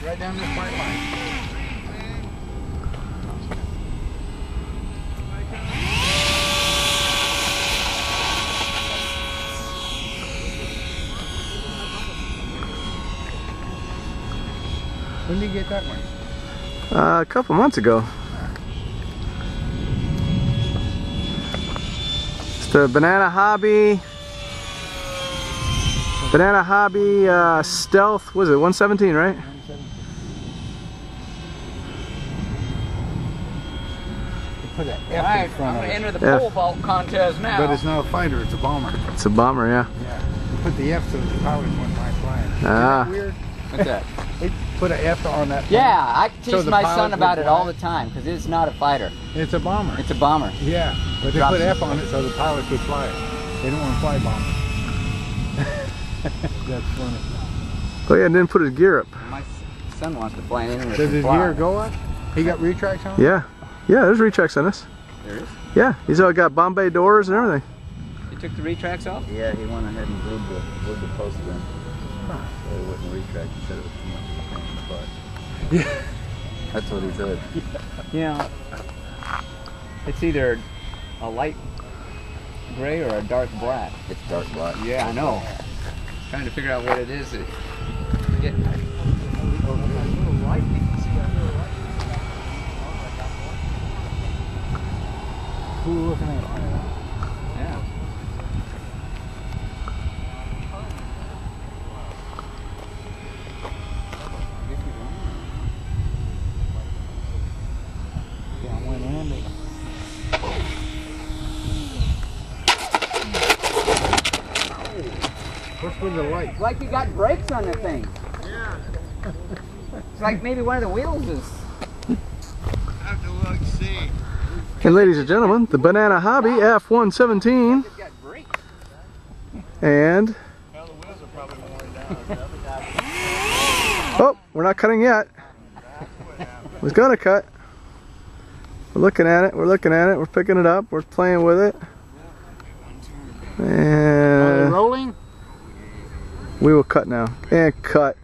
Right down this pipeline. When did you get that one? A couple months ago. It's the Banana Hobby Stealth. Was it 117, right? Put an F Alright, in front I'm of going to it. enter the pole vault contest now. But it's not a fighter, it's a bomber. It's a bomber, yeah. Yeah. You put the F so the pilots wouldn't mind flying. Ah. Isn't that weird? What's that? They put an F on that plane. Yeah, I teach So the my pilot son would about it all fly. the time because it's not a fighter. It's a bomber. It's a bomber. Yeah, but they Drops put it. F on it so the pilots would fly it. They don't want to fly bombers. That's funny. Oh yeah, and didn't put his gear up. My son wants to fly anything that Does can his fly. gear go up? He got retracts on it? Yeah. Yeah, there's retracts on this. There is? Yeah, he's all got Bombay doors and everything. You took the retracts off? Yeah, he went ahead and glued the post in. So it wouldn't retract. He said it was too much of a pain in the butt. Yeah. That's what he said. You know, it's either a light gray or a dark black. It's dark black. Yeah, I know. Trying to figure out what it is that you get. Who are we looking at? Yeah. Yeah, I went in. What's with the light? It's like you got brakes on the thing. Yeah. It's like maybe one of the wheels is. I have to look, see. And ladies and gentlemen, the Banana Hobby F-117. It's got brakes. And Well, the wheels are probably worn down. oh, we're not cutting yet. Was gonna cut. We're looking at it. We're looking at it. We're picking it up. We're playing with it. Are they And rolling? we will cut now. And cut.